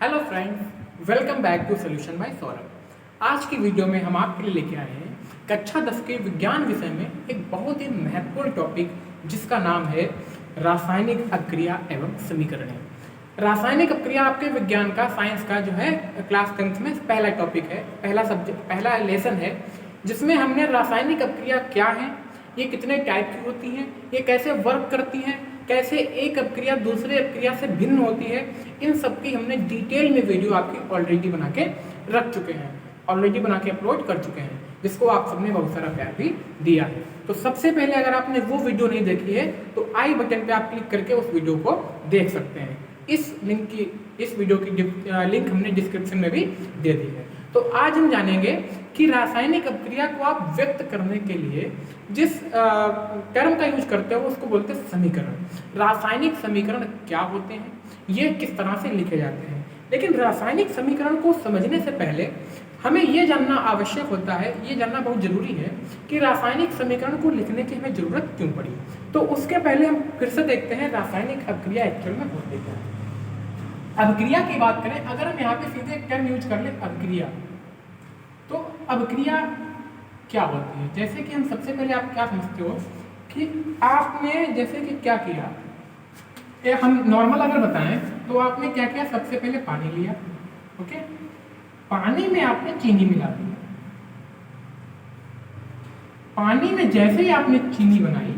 Hello friends, welcome back to solution by Saurabh. आज की video में हम आपके लिए लेके आए हैं कक्षा 10 के विज्ञान विषय में एक बहुत ही महत्वपूर्ण टॉपिक जिसका नाम है रासायनिक अभिक्रिया एवं समीकरण। रासायनिक अभिक्रिया आपके विज्ञान का, साइंस का जो है क्लास 10th में पहला टॉपिक है, पहला सब्जेक्ट, पहला लेसन है, जिसमें हमने रासायनिक अभिक्रिया क्या है, ये कितने टाइप की होती हैं, ये कैसे वर्क करती हैं, कैसे एक अभिक्रिया दूसरे अभिक्रिया से भिन्न होती है, इन सब की हमने डिटेल में वीडियो आपकी ऑलरेडी बना के रख चुके हैं, ऑलरेडी बना के अपलोड कर चुके हैं, जिसको आप सबने बहुत सारा प्यार भी दिया है। तो सबसे पहले अगर आपने वो वीडियो नहीं देखी है तो आई बटन पे आप क्लिक करके उस वीडियो को देख सकते हैं। इस वीडियो की लिंक हमने डिस्क्रिप्शन में भी दे दी है। तो आज हम जानेंगे कि रासायनिक अभिक्रिया को आप व्यक्त करने के लिए जिस टर्म का यूज करते हो उसको बोलते हैं समीकरण। रासायनिक समीकरण क्या होते हैं, ये किस तरह से लिखे जाते हैं। लेकिन रासायनिक समीकरण को समझने से पहले हमें ये जानना आवश्यक होता है, ये जानना बहुत जरूरी है कि रासायनिक समीकरण को लिखने की हमें जरूरत क्यों पड़ी। तो उसके पहले हम फिर से देखते हैं रासायनिक अभिक्रिया एक्चुअल में होती क्या है। अभिक्रिया की बात करें, अगर हम यहाँ पे सीधे एक टर्म यूज कर ले अभिक्रिया, तो अभिक्रिया क्या होती है। जैसे कि हम सबसे पहले आप क्या समझते हो कि आपने जैसे कि क्या किया, हम नॉर्मल अगर बताएं तो आपने क्या किया, सबसे पहले पानी लिया, ओके, पानी में आपने चीनी मिला दी। पानी में जैसे ही आपने चीनी बनाई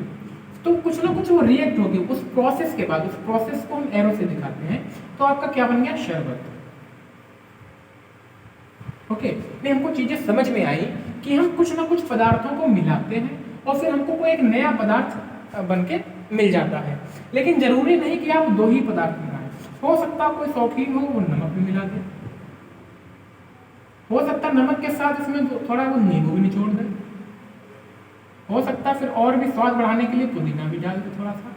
तो कुछ ना कुछ वो रिएक्ट होगी उस प्रोसेस के बाद, उस प्रोसेस को हम एरो से दिखाते हैं, तो आपका क्या बन गया, शरबत। ओके, नहीं हमको चीजें समझ में आई कि हम कुछ ना कुछ पदार्थों को मिलाते हैं और फिर हमको कोई एक नया पदार्थ बन के मिल जाता है। लेकिन जरूरी नहीं कि आप दो ही पदार्थ मिलाएं, हो सकता है कोई शौकीन हो वो नमक भी मिला दे, हो सकता है नमक के साथ इसमें थोड़ा वो नींबू भी निचोड़ दे, हो सकता है फिर और भी स्वाद बढ़ाने के लिए पुदीना भी डाल दे थोड़ा सा।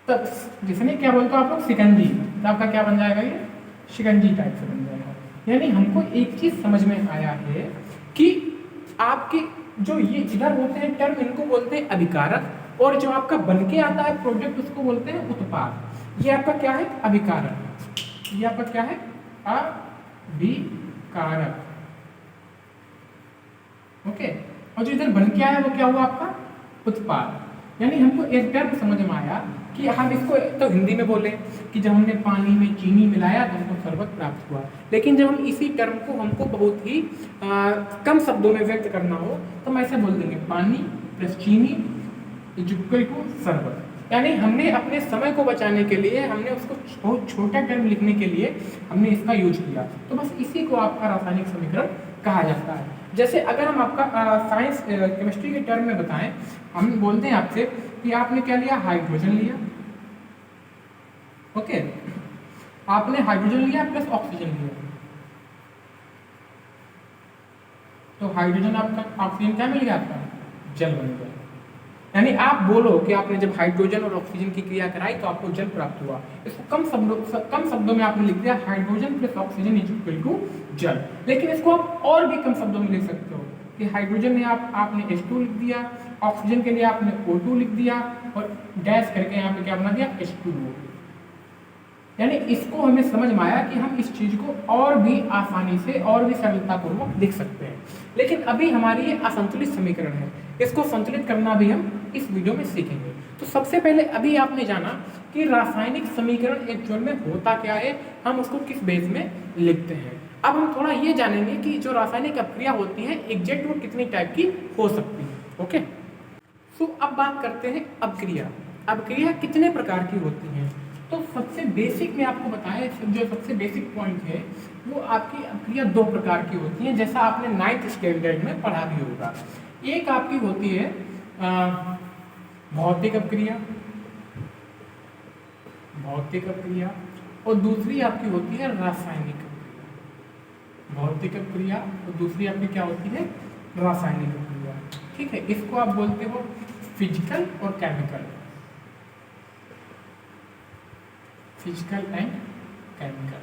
तब जिसने क्या बोलते हो आप लोग, शिकंजी, तो आपका क्या बन जाएगा, ये शिकंजी टाइप से बन जाएगा। यानी हमको एक चीज समझ में आया है कि आपके जो ये इधर होते हैं टर्म, इनको बोलते हैं अभिकारक, और जो आपका बन के आता है प्रोडक्ट उसको बोलते हैं उत्पाद। ये आपका क्या है, अभिकारक, ये आपका क्या है, अभिकारक, ओके। और जो इधर बन के आया वो क्या हुआ, आपका उत्पाद। यानी हमको एक टर्म समझ में आया कि हम इसको तो हिंदी में बोले कि जब हमने पानी में चीनी मिलाया तो हमको शरबत प्राप्त हुआ। लेकिन जब हम इसी टर्म को हमको बहुत ही कम शब्दों में व्यक्त करना हो तो हम ऐसे बोल देंगे, पानी प्लस चीनी इज इक्वल टू शरबत। यानी हमने अपने समय को बचाने के लिए, हमने उसको बहुत छोटा टर्म लिखने के लिए हमने इसका यूज किया। तो बस इसी को आपका रासायनिक समीकरण कहा जाता है। जैसे अगर हम आपका साइंस केमिस्ट्री के टर्म में बताएं, हम बोलते हैं आपसे कि आपने क्या लिया, हाइड्रोजन लिया, ओके, आपने हाइड्रोजन लिया प्लस ऑक्सीजन लिया, तो हाइड्रोजन आपका, ऑक्सीजन क्या मिल गया, आपका जल बन गया। यानी आप बोलो कि आपने जब हाइड्रोजन और ऑक्सीजन की क्रिया कराई तो आपको जल प्राप्त हुआ। इसको कम शब्दों में आपने लिख दिया, hydrogen plus oxygen is equal to जल। लेकिन इसको आप और भी कम शब्दों में लिख सकते हो कि हाइड्रोजन में आपने H2 लिख दिया, ऑक्सीजन के लिए आपने O2 लिख दिया और डैश करके यहाँ पे क्या बना दिया, H2O। यानी इसको हमें समझ में आया कि हम इस चीज को और भी आसानी से और भी सरलतापूर्वक लिख सकते हैं। लेकिन अभी हमारी ये असंतुलित समीकरण है, इसको संतुलित करना भी हम इस वीडियो में सीखेंगे। तो सबसे पहले अभी आपने जाना कि रासायनिक समीकरण एक्चुअल में होता क्या है, हम उसको किस बेस में लिखते हैं। अब हम थोड़ा ये जानेंगे कि जो रासायनिक अभिक्रिया होती हैं एग्जैक्ट वो कितनी टाइप की हो सकती है, ओके। तो अब बात करते हैं अभिक्रिया। अभिक्रिया कितने प्रकार की होती हैं। तो सबसे बेसिक में आपको बताएं, जो सबसे बेसिक पॉइंट है वो आपकी अभिक्रिया दो प्रकार की होती हैं, जैसा आपने 9th स्टैंडर्ड में पढ़ा भी होगा। एक आपकी होती है भौतिक अभिक्रिया, भौतिक अभिक्रिया, और दूसरी आपकी होती है रासायनिक अभिक्रिया। भौतिक अभिक्रिया और दूसरी आपकी क्या होती है, रासायनिक अभिक्रिया, ठीक है। इसको आप बोलते हो फिजिकल और chemical, physical and chemical,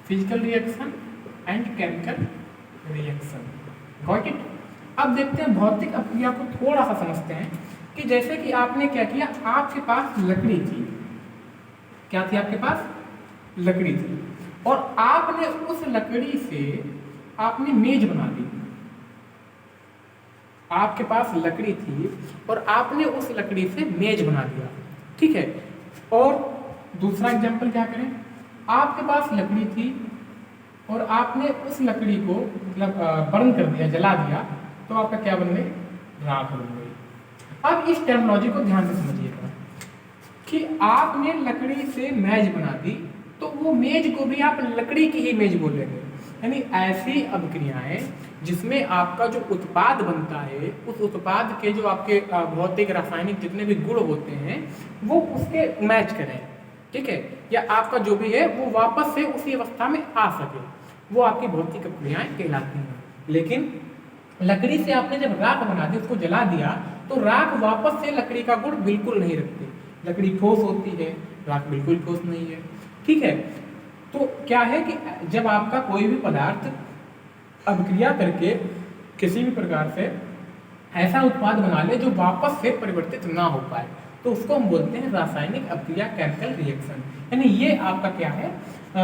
physical reaction and chemical reaction, got it. अब देखते हैं भौतिक अभिक्रिया को थोड़ा सा समझते हैं कि जैसे कि आपने क्या किया, आपके पास लकड़ी थी, क्या थी आपके पास, लकड़ी थी और आपने उस लकड़ी से आपने मेज बना दी। आपके पास लकड़ी थी और आपने उस लकड़ी से मेज बना दिया, ठीक है। और दूसरा एग्जांपल क्या करें, आपके पास लकड़ी थी और आपने उस लकड़ी को मतलब बर्न कर दिया, जला दिया, तो आपका क्या बन गई, राख बन गई। अब इस टर्मिनोलॉजी को ध्यान से समझिएगा कि आपने लकड़ी से मेज बना दी, तो वो मेज को भी आप लकड़ी की ही मेज बोलेंगे। यानी ऐसी अभिक्रियाएं जिसमें आपका जो उत्पाद बनता है, उस उत्पाद के जो आपके भौतिक रासायनिक जितने भी गुण होते हैं वो उसके मैच करें, ठीक है, या आपका जो भी है वो वापस से उसी अवस्था में आ सके, वो आपकी भौतिक अभिक्रियाएं कहलाती हैं। लेकिन लकड़ी से आपने जब राख बना दी, उसको जला दिया, तो राख वापस से लकड़ी का गुण बिल्कुल नहीं रखती। लकड़ी ठोस होती है, राख बिल्कुल ठोस नहीं है, ठीक है। तो क्या है कि जब आपका कोई भी पदार्थ अभिक्रिया करके किसी भी प्रकार से ऐसा उत्पाद बना ले जो वापस से परिवर्तित ना हो पाए, तो उसको हम बोलते हैं रासायनिक अभिक्रिया, केमिकल रिएक्शन। यानी ये आपका क्या है,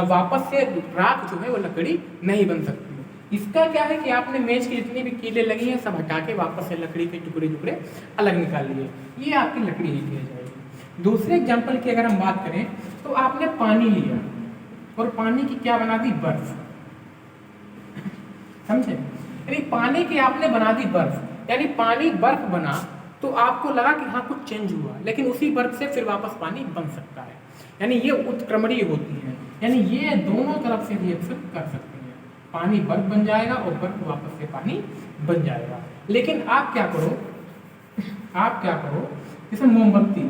वापस से राख जो है वो लकड़ी नहीं बन सकती। इसका क्या है कि आपने मेज की जितनी भी कीलें लगी हैं सब हटा के वापस से लकड़ी के टुकड़े टुकड़े अलग निकाल लिए, ये आपकी लकड़ी ही की जाएगी। दूसरे एग्जाम्पल की अगर हम बात करें तो आपने पानी लिया और पानी की क्या बना दी, बर्फ, समझे। यानी पानी की आपने बना दी बर्फ, यानी पानी बर्फ बना तो आपको लगा कि हाँ कुछ चेंज हुआ, लेकिन उसी बर्फ से फिर वापस पानी बन सकता है। यानी ये उत्क्रमणीय होती है, यानी ये दोनों तरफ से रिएक्शन कर सकती है। पानी बर्फ बन जाएगा और बर्फ वापस से पानी बन जाएगा। लेकिन आप क्या करो, जैसे मोमबत्ती,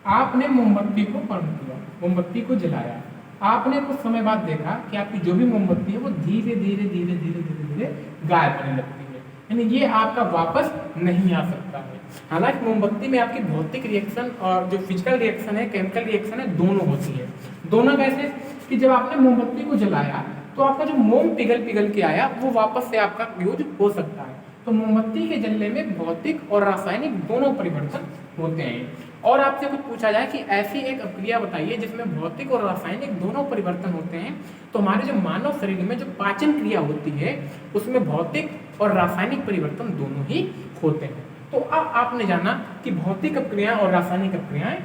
आपने मोमबत्ती को बर्न किया, मोमबत्ती को जलाया, आपने कुछ समय बाद देखा कि आपकी जो भी मोमबत्ती है वो धीरे धीरे धीरे धीरे धीरे धीरे गायब होने लगती है, यानी ये आपका वापस नहीं आ सकता है। हालांकि मोमबत्ती में आपकी भौतिक रिएक्शन और जो फिजिकल रिएक्शन है, केमिकल रिएक्शन है, दोनों होती है। दोनों कैसे कि जब आपने मोमबत्ती को जलाया तो आपका जो मोम पिघल के आया वो वापस से आपका यूज हो सकता है। तो मोमबत्ती के जलने में भौतिक और रासायनिक दोनों परिवर्तन होते हैं। और आपसे कुछ पूछा जाए कि ऐसी एक अभिक्रिया बताइए जिसमें भौतिक और रासायनिक दोनों परिवर्तन होते हैं, तो हमारे जो मानव शरीर में जो पाचन क्रिया होती है उसमें भौतिक और रासायनिक परिवर्तन दोनों ही होते हैं। तो अब आपने जाना कि भौतिक अभिक्रियाएं और रासायनिक अभिक्रियाएं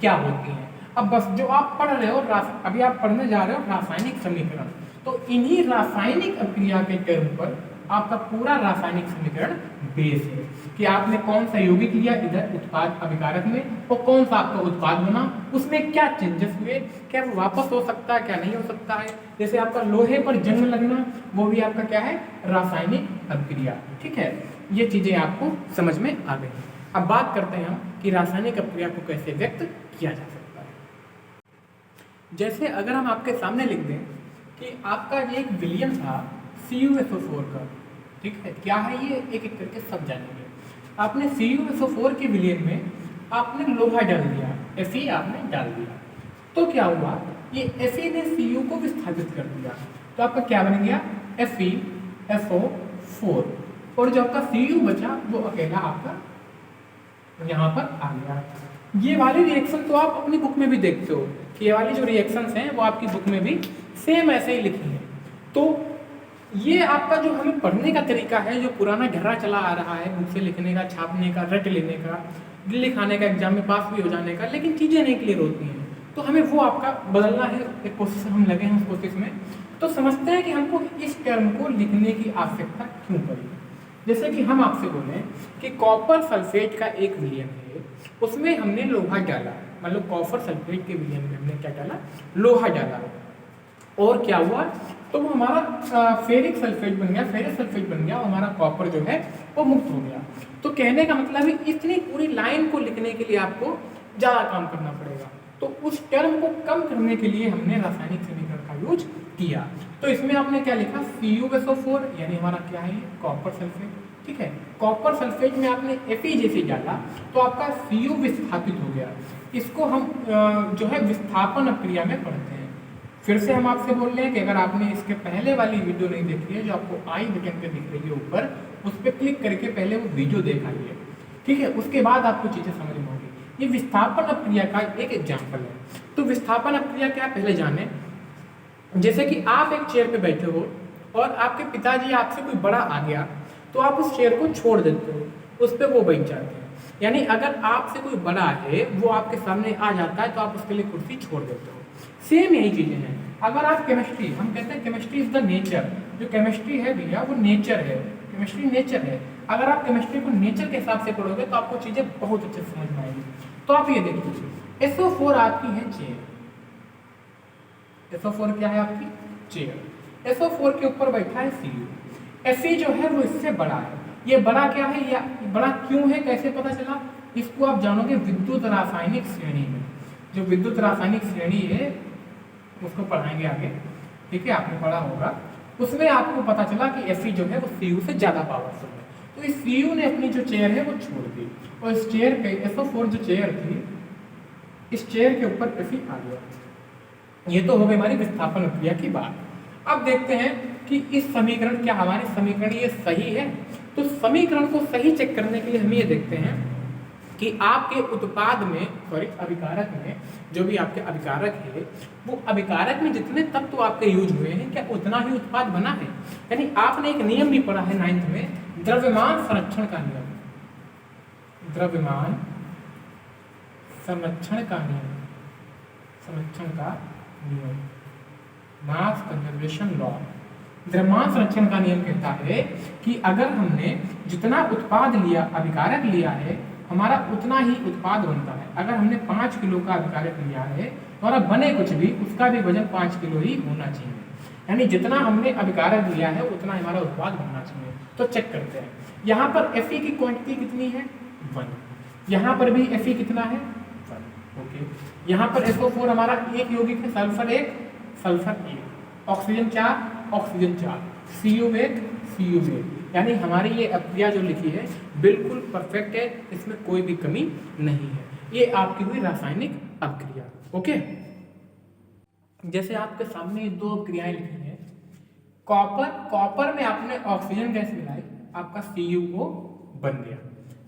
क्या होती हैं। अब बस जो आप पढ़ रहे हो, अभी आप पढ़ने जा रहे हो रासायनिक समीकरण, तो इन्हीं रासायनिक अभिक्रिया के टर्म पर आपका पूरा रासायनिक समीकरण बेस है कि आपने कौन सा यौगिक लिया इधर उत्पाद अभिकारक में और कौन सा आपका उत्पाद बना, उसमें क्या चेंजेस हुए, क्या वो वापस हो सकता है, क्या नहीं हो सकता है। जैसे आपका लोहे पर जंग लगना, वो भी आपका क्या है, रासायनिक अभिक्रिया, ठीक है। ये चीजें आपको समझ में आ गई। अब बात करते हैं हम कि रासायनिक अभिक्रिया को कैसे व्यक्त किया जा सकता है। जैसे अगर हम आपके सामने लिख दें कि आपका ये एक विलियम था CuSO4 का, ठीक है, क्या है ये एक एक करके सब जानेंगे। आपने CuSO4 के विलयन में आपने लोहा डाल दिया, Fe आपने डाल दिया, तो क्या हुआ, ये Fe ने Cu को विस्थापित कर दिया, तो आपका क्या बन गया, FeSO4, और जो आपका Cu बचा वो अकेला आपका यहाँ पर आ गया। ये वाली रिएक्शन तो आप अपनी बुक में भी देखते हो कि ये वाली जो रिएक्शंस हैं वो आपकी बुक में भी सेम ऐसे ही लिखी है। तो ये आपका जो हमें पढ़ने का तरीका है, जो पुराना ढर्रा चला आ रहा है बुक से लिखने का, छापने का, रट लेने का, लिखाने का, एग्जाम में पास भी हो जाने का, लेकिन चीज़ें नहीं क्लियर होती हैं, तो हमें वो आपका बदलना है। एक कोशिश हम लगे हैं उस कोशिश में, तो समझते हैं कि हमको इस टर्म को लिखने की आवश्यकता क्यों पड़ी। जैसे कि हम आपसे बोलें कि कॉपर सल्फेट का एक विलयन है, उसमें हमने लोहा डाला, मतलब कॉपर सल्फेट के विलयन में हमने क्या डाला, लोहा डाला, और क्या हुआ, तो वो हमारा फेरिक सल्फेट बन गया, फेरिक सल्फेट बन गया, और हमारा कॉपर जो है वो मुक्त हो गया। तो कहने का मतलब है इतनी पूरी लाइन को लिखने के लिए आपको ज़्यादा काम करना पड़ेगा, तो उस टर्म को कम करने के लिए हमने रासायनिक समीकरण का यूज किया। तो इसमें आपने क्या लिखा, CuSO4 यानी हमारा क्या है, कॉपर सल्फेट, ठीक है। कॉपर सल्फेट में आपने Fe जैसे डाला तो आपका Cu विस्थापित हो गया। इसको हम जो है विस्थापन अभिक्रिया में पढ़ते हैं। फिर से हम आपसे बोल रहे हैं कि अगर आपने इसके पहले वाली वीडियो नहीं देखी है, जो आपको आई बटन पे दिख रही है ऊपर, उस पर क्लिक करके पहले वो वीडियो देखा है, ठीक है, उसके बाद आपको चीज़ें समझ में होगी। ये विस्थापन अभिक्रिया का एक एग्जाम्पल है। तो विस्थापन अपक्रिया क्या, पहले जाने। जैसे कि आप एक चेयर पे बैठे हो और आपके पिताजी आपसे कोई बड़ा आ गया, तो आप उस चेयर को छोड़ देते हो, उस पर वो बैठ जाते हैं। यानी अगर आपसे कोई बड़ा है, वो आपके सामने आ जाता है, तो आप उसके लिए कुर्सी छोड़ देते हो। सेम यही चीज़ें हैं। अगर आप केमिस्ट्री, हम कहते हैं केमिस्ट्री इज द नेचर, जो केमिस्ट्री है भैया वो नेचर है, केमिस्ट्री नेचर है। अगर आप केमिस्ट्री को नेचर के हिसाब से पढ़ोगे तो आपको चीज़ें बहुत अच्छे से समझ में आएगी। तो आप ये देखिए, SO4 आपकी है चेयर, SO4 क्या है आपकी चेयर, SO4 के ऊपर बैठा है Cu, Fe जो है वो इससे बड़ा है। ये बड़ा क्या है या बड़ा क्यों है, कैसे पता चला, इसको आप जानोगे विद्युत रासायनिक श्रेणी में। जो विद्युत रासायनिक श्रेणी है उसको पढ़ाएंगे आगे, ठीक है, आपने पढ़ा होगा, उसमें आपको पता चला कि Fe जो है वो Cu से ज़्यादा पावरफुल है। तो इस Cu ने अपनी जो चेयर है वो छोड़ दी और इस चेयर पे SO4 जो चेयर थी, इस चेयर के ऊपर Fe आ गया। ये तो हो गई हमारी विस्थापन अपक्रिया की बात। अब देखते हैं कि इस समीकरण, क्या हमारे समीकरण ये सही है। तो समीकरण को सही चेक करने के लिए हम ये देखते हैं कि आपके उत्पाद में, सॉरी अभिकारक में, जो भी आपके अभिकारक है, वो अभिकारक में जितने तत्व आपके यूज हुए हैं, क्या उतना ही उत्पाद बना है। यानी आपने एक नियम भी पढ़ा है 9th में, द्रव्यमान संरक्षण का नियम, द्रव्यमान संरक्षण का नियम, संरक्षण का नियम, मास कंजर्वेशन लॉ। द्रव्यमान संरक्षण का नियम कहता है कि अगर हमने जितना उत्पाद लिया, अभिकारक लिया है, हमारा उतना ही उत्पाद बनता है। अगर हमने 5 किलो का अभिकारक लिया है तो हमारा बने कुछ भी, उसका भी वजन 5 किलो ही होना चाहिए। यानी जितना हमने अभिकारक लिया है उतना हमारा उत्पाद बनना चाहिए। तो चेक करते हैं, यहाँ पर Fe की क्वांटिटी कितनी है 1, यहाँ पर भी Fe कितना है 1, ओके। यहाँ पर SO4 हमारा एक यौगिक है, sulphur 1, sulphur 1, oxygen 4, oxygen 4, Cu 1, Cu 1। यानी हमारी ये अपक्रिया जो लिखी है बिल्कुल परफेक्ट है, इसमें कोई भी कमी नहीं है। ये आपकी हुई रासायनिक अपक्रिया, ओके। जैसे आपके सामने ये 2 अपक्रियाएं लिखी हैं, कॉपर में आपने ऑक्सीजन गैस मिलाई, आपका CuO बन गया,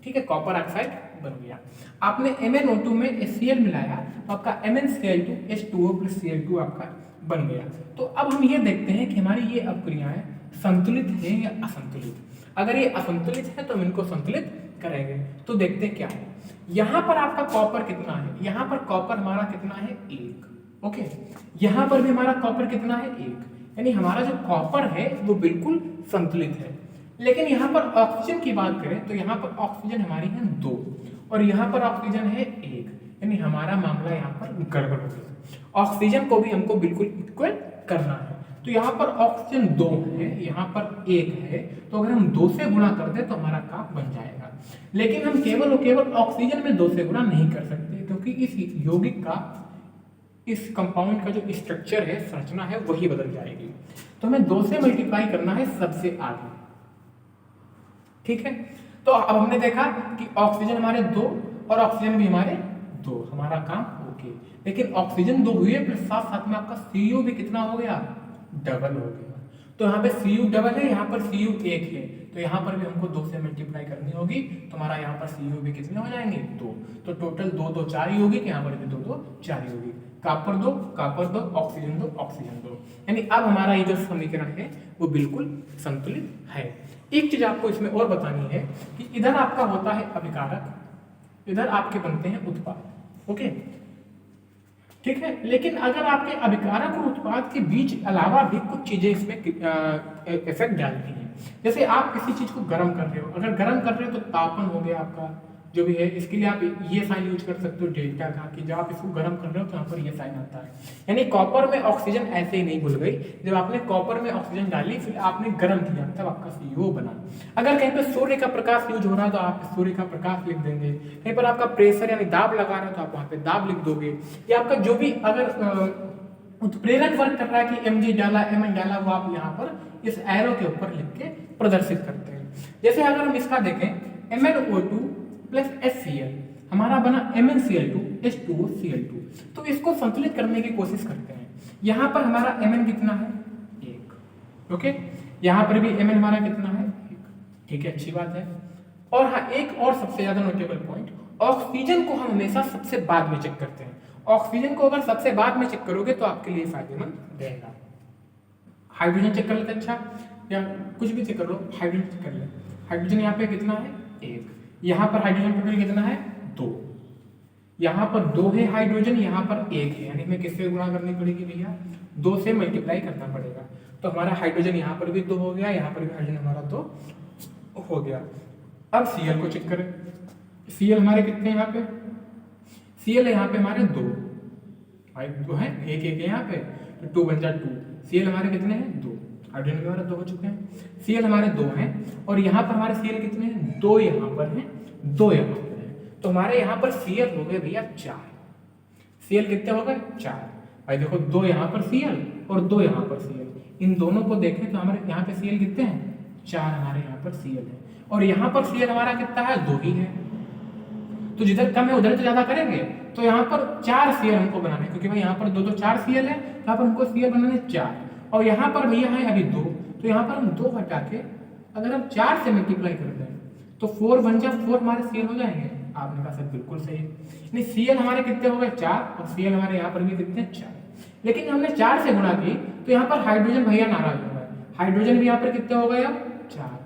ठीक है, कॉपर ऑक्साइड बन गया। आपने MnO2 में HCl मिलाया तो आपका MnCl2H2O + Cl2 आपका बन गया। तो अब हम ये देखते हैं कि हमारी ये अपक्रियाएं संतुलित है या असंतुलित। अगर ये असंतुलित है तो हम इनको संतुलित करेंगे। तो देखते हैं क्या है। यहाँ पर आपका कॉपर कितना है, यहाँ पर कॉपर हमारा कितना है 1, ओके। यहाँ पर भी हमारा कॉपर कितना है 1, यानी हमारा जो कॉपर है वो बिल्कुल संतुलित है। लेकिन यहाँ पर ऑक्सीजन की बात करें तो यहाँ पर ऑक्सीजन हमारी है 2 और यहाँ पर ऑक्सीजन है 1, यानी हमारा मामला यहाँ पर गड़बड़ हो गया। ऑक्सीजन को भी हमको बिल्कुल इक्वल करना है। तो यहाँ पर ऑक्सीजन 2 है, यहाँ पर 1 है, तो अगर हम 2 से गुणा कर दे तो हमारा काम बन जाएगा। लेकिन हम केवल और केवल ऑक्सीजन में 2 से गुणा नहीं कर सकते, क्योंकि इस यौगिक का, इस कंपाउंड का जो स्ट्रक्चर है, संरचना है, वही बदल जाएगी। तो हमें 2 से मल्टीप्लाई करना है सबसे आगे, ठीक है। तो अब हमने देखा कि ऑक्सीजन हमारे 2 और ऑक्सीजन भी हमारे 2, हमारा काम ओके। लेकिन ऑक्सीजन 2 हुए प्लस साथ साथ में आपका Cu भी कितना हो गया, डबल हो गया। तो यहाँ पे Cu डबल है, यहाँ पर Cu 1 है, तो यहाँ पर भी हमको 2 से मल्टीप्लाई करनी होगी, तो हमारा यहाँ पर Cu भी कितने हो जाएंगे 2। तो टोटल 2 2 4 ही होगी, यहाँ पर भी 2 2 4 ही होगी। कॉपर 2, ऑक्सीजन 2, ऑक्सीजन 2, यानी अब हमारा ये जो समीकरण है वो बिल्कुल संतुलित है। एक चीज आपको इसमें और बतानी है कि इधर आपका होता है अभिकारक, इधर आपके बनते हैं उत्पाद, ओके, ठीक है। लेकिन अगर आपके अभिकारक और उत्पाद के बीच अलावा भी कुछ चीजें इसमें इफेक्ट डालती हैं। जैसे आप किसी चीज को गर्म कर रहे हो, अगर गर्म कर रहे हो तो तापन हो गया आपका जो भी है, इसके लिए आप ये साइन यूज कर सकते हो डेल्टा का, कि जब आप इसको गर्म कर रहे हो तो यहाँ पर ये साइन आता है। यानी कॉपर में ऑक्सीजन ऐसे ही नहीं भूल गई, जब आपने कॉपर में ऑक्सीजन डाली फिर आपने गर्म किया तब आपका CO बना। अगर कहीं पर सूर्य का प्रकाश यूज हो रहा है तो आप सूर्य का प्रकाश लिख देंगे, कहीं पर आपका प्रेशर यानी दाब लगा रहे हो तो आप वहाँ पे दाब लिख दोगे, या आपका जो भी अगर उत्प्रेरक वर्क कर रहा है कि Mg डाला Mn डाला, वो आप यहाँ पर इस एरो के ऊपर लिख के प्रदर्शित करते हैं। जैसे अगर हम इसका देखें MnO2 प्लस HCl, हमारा बना MnCl2 H2O Cl2, तो इसको संतुलित करने की कोशिश करते हैं। यहाँ पर हमारा Mn कितना है 1, ओके, यहाँ पर भी Mn हमारा कितना है 1, ठीक है, अच्छी बात है। और हाँ, एक और सबसे ज्यादा नोटेबल पॉइंट, ऑक्सीजन को हम हमेशा सबसे बाद में चेक करते हैं। ऑक्सीजन को अगर सबसे बाद में चेक करोगे तो आपके लिए फायदेमंद रहेगा। हाइड्रोजन चेक कर लेते हैं, अच्छा या कुछ भी चेक कर लो, हाइड्रोजन चेक कर ले। हाइड्रोजन यहाँ पे कितना है 1, यहाँ पर हाइड्रोजन टोटल कितना है 2, यहाँ पर 2 है हाइड्रोजन, यहाँ पर 1 है, यानी हमें किससे गुणा करनी पड़ेगी भैया 2 से मल्टीप्लाई करना पड़ेगा। तो हमारा हाइड्रोजन यहाँ पर भी 2 हो गया, यहाँ पर भी हाइड्रोजन हमारा 2 हो गया। अब Cl को चेक करें, Cl हमारे कितने यहाँ पे, Cl यहाँ पे हमारे 2 है, 1 है यहाँ पे, तो 2 बन जा 2। Cl हमारे कितने हैं 2, हाइड्रोजन हमारे 2 हो चुके हैं। Cl हमारे 2 हैं और यहाँ पर हमारे Cl कितने हैं 2 यहाँ पर हैं, 2 यहाँ पर हैं, तो हमारे यहाँ पर Cl हो गए भैया 4। Cl कितने हो गए 4। भाई देखो 2 यहाँ पर Cl और 2 यहाँ पर Cl, इन दोनों को देखें तो हमारे यहाँ पे Cl कितने हैं 4, हमारे यहाँ पर Cl है और यहाँ पर Cl हमारा कितना है 2 ही है। तो जिधर कम है उधर तो ज्यादा करेंगे, तो यहाँ पर 4 Cl हमको बनाने, क्योंकि भाई यहाँ पर 2 4 Cl है, तो यहाँ पर हमको Cl बनाने 4 और यहाँ पर भैया है अभी 2, तो यहाँ पर हम 2 हटा के अगर हम 4 से मल्टीप्लाई कर दें तो 4 बन जा 4 हमारे Cl हो जाएंगे। आपने कहा सर बिल्कुल सही, नहीं Cl हमारे कितने हो गए 4 और Cl हमारे यहाँ पर भी कितने 4, लेकिन हमने 4 से गुणा की तो यहाँ पर हाइड्रोजन भैया नाराज हो गए, हाइड्रोजन भी यहाँ पर कितने हो गए अब 4।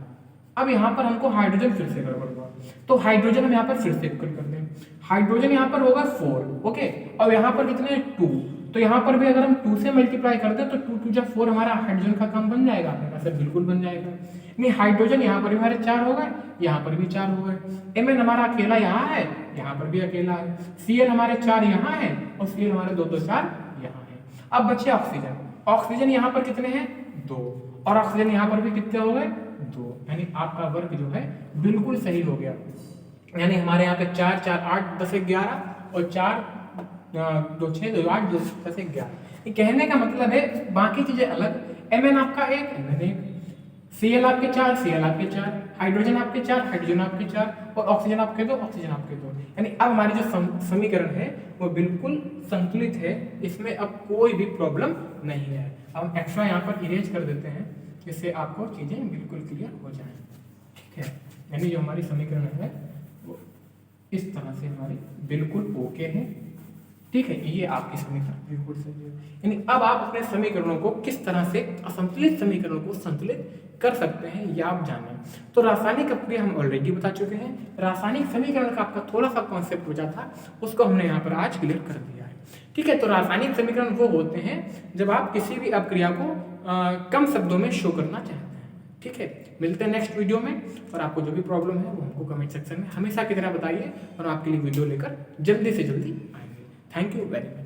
अब यहाँ पर हमको हाइड्रोजन फिर से गड़बड़ हुआ, तो हाइड्रोजन हम यहाँ पर फिर से इक्वल कर दें, हाइड्रोजन यहाँ पर होगा 4, ओके, और यहाँ पर कितने 2, तो यहाँ पर भी अगर हम 2 से मल्टीप्लाई कर दें तो 2 2 जा 4 हमारा हाइड्रोजन का काम बन जाएगा। आपने कहा सर बिल्कुल बन जाएगा, नहीं हाइड्रोजन यहाँ पर भी हमारे 4 हो गए, यहाँ पर भी 4 हो गए, Mn हमारा अकेला यहाँ है, यहाँ पर भी अकेला है, Cl हमारे 4 यहाँ है और Cl हमारे 2 2 4 यहाँ है। अब बचे ऑक्सीजन, ऑक्सीजन यहाँ पर कितने हैं 2 और ऑक्सीजन यहाँ पर भी कितने हो गए 2, यानी आपका वर्ग जो है बिल्कुल सही हो गया। यानी हमारे यहाँ पे 4 4 8 10 11 और 4 2 6 2 8 2 10 11। कहने का मतलब है बाकी चीजें अलग, Mn आपका 1 Mn 1, Cl आपके 4 Cl आपके 4, हाइड्रोजन आपके 4 हाइड्रोजन आपके 4 और ऑक्सीजन आपके 2 ऑक्सीजन आपके 2, यानी अब हमारी जो समीकरण है वो बिल्कुल संतुलित है, इसमें अब कोई भी प्रॉब्लम नहीं है। अब हम एक्स्ट्रा यहाँ पर इरेज कर देते हैं जिससे आपको चीजें बिल्कुल क्लियर हो जाए, ठीक है। यानी जो हमारी समीकरण है वो इस तरह से हमारी बिल्कुल ओके है, ठीक है, ये आपकी समीकरण बिल्कुल सही है। यानी अब आप अपने समीकरणों को किस तरह से असंतुलित समीकरणों को संतुलित कर सकते हैं ये आप जानें। तो रासायनिक अपक्रिया हम ऑलरेडी बता चुके हैं, रासायनिक समीकरण का आपका थोड़ा सा कॉन्सेप्ट बचा था उसको हमने यहाँ पर आज क्लियर कर दिया है, ठीक है। तो रासायनिक समीकरण वो होते हैं जब आप किसी भी अपक्रिया को कम शब्दों में शो करना चाहते हैं, ठीक है। मिलते हैं नेक्स्ट वीडियो में, और आपको जो भी प्रॉब्लम है वो हमको कमेंट सेक्शन में हमेशा की तरह बताइए और आपके लिए वीडियो लेकर जल्दी से जल्दी आएंगे। Thank you very much.